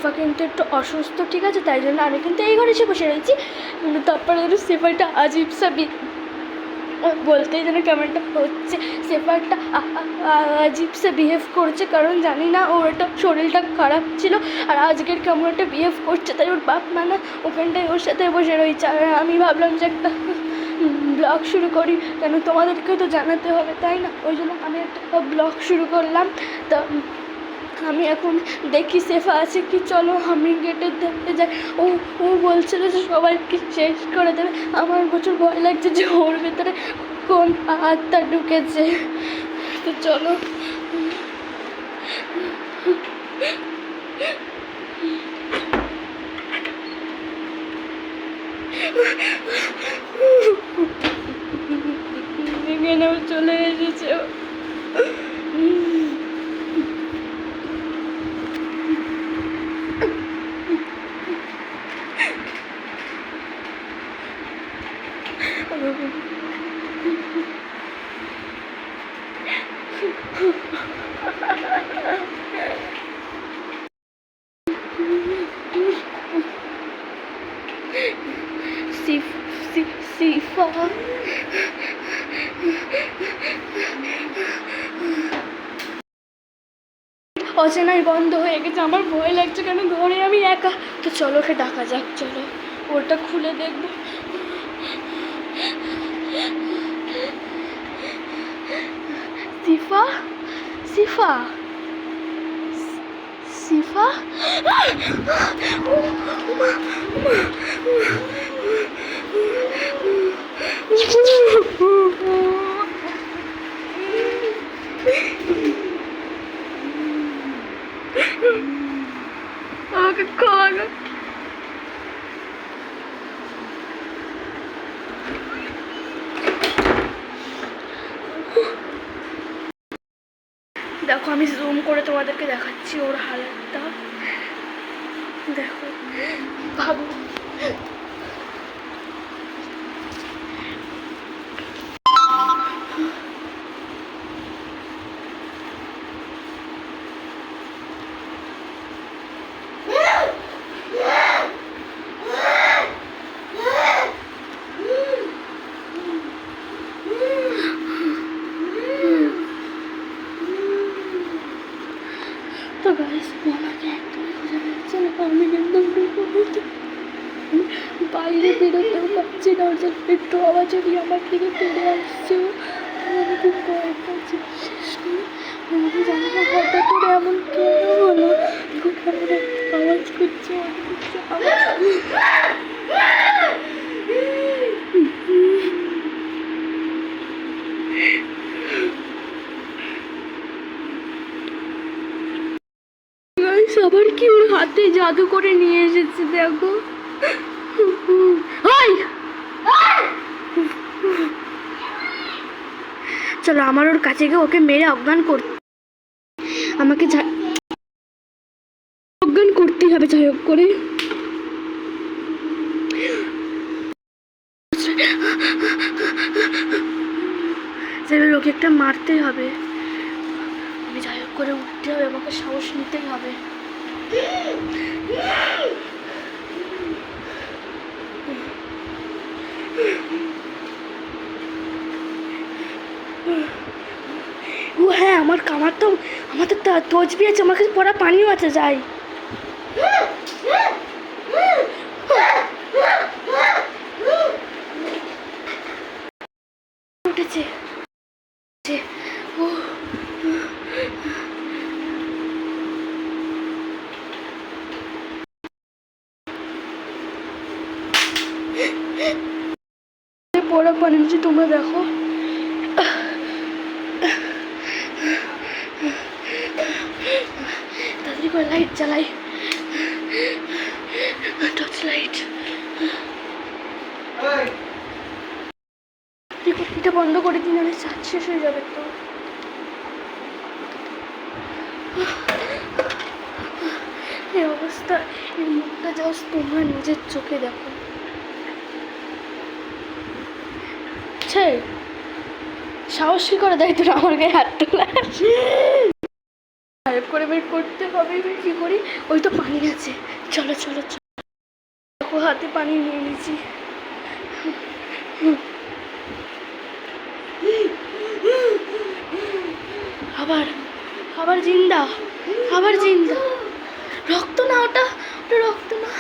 সেফা কিন্তু একটু অসুস্থ, ঠিক আছে, তাই জন্য আমি কিন্তু এই ঘরে এসে বসে রয়েছি। কিন্তু তারপরে যেন সেফাটা আজীব সাবি বলতেই যেন কেমনটা হচ্ছে, সেফা একটা আজীব সে বিহেভ করছে, কারণ জানি না ওর একটা শরীরটা খারাপ ছিল আর আজকের কেমন একটা বিহেভ করছে, তাই ওর বাপ মানে ওখানটায় ওর সাথে বসে রয়েছে। আর আমি ভাবলাম যে একটা ব্লগ শুরু করি, কেন তোমাদেরকেও তো জানাতে হবে, তাই না? ওই জন্য আমি একটা ব্লগ শুরু করলাম। তা আমি এখন দেখি সেফা আছে কি, চলো আমি গেটে দেখতে যাই। ও ও বলছিল যে সবাইকে শেষ করে দেবে। আমার প্রচুর ভয় লাগছে যে ওর ভেতরে কোন আত্মা ঢুকেছে। তো চলো এখানেও চলে এসেছে। সিফা অচেনাই বন্ধ হয়ে গেছে, আমার ভয় লাগছে, কেন ঘরে আমি একা। তো চলো ওকে ডাকা যাক, চলো ওটা খুলে দেখবো। সিফা সিফা সিফা আমাকে খাওয়া দেখো, আমি জুম করে তোমাদেরকে দেখাচ্ছি ওর হালতটা, দেখো ভাবো। তো গাইস আমাকে একদমই বোঝা যাচ্ছে না, আমি একদম বাইরে বেরোতেও পারছি না, ওর জন্য একটু আওয়াজ যদি আমার দিকে ফিরে আসছে, আমি খুব ভয় পাচ্ছি। বিশেষ করে আমি জানি না হঠাৎ করে এমন কেন হলো, খুব আওয়াজ করছে, আবার কি ওর হাতে জাদু করে নিয়ে এসেছে, দেখো। চলো আমার ওর কাছে গিয়ে ওকে মেরে অজ্ঞান করতে, আমাকে অজ্ঞান করতেই হবে যাই হোক করে। ওকে একটা মারতেই হবে, আমি যাই হোক করে উঠতে হবে, আমাকে সাহস নিতেই হবে। ও হ্যাঁ, আমার তো তসবি আছে, আমার কাছে পড়া পানিও আছে, যাই। উঠেছে পড়া পানি নিচে, তোমরা দেখো। তাড়াতাড়ি করে লাইট জ্বালাই, টর্চ লাইট। রিকর্ডিংটা বন্ধ করে দিন, আমি চার্জ শেষ হয়ে যাবে তো। এই অবস্থা, এই মুখটা জাস্ট তোমরা নিজের চোখে দেখো। সাহস কি করে দেয় তোরা আমার গায়ে হাত তোলা? করে করে বের করতে হবে। এবার কী করি? ওই তো পানি আছে, চলো চলো চলো। দেখো হাতে পানি নিয়ে নিয়েছি। আবার আবার জিন্দা, আবার জিন্দা। রক্ত না, ওটা ওটা রক্ত না।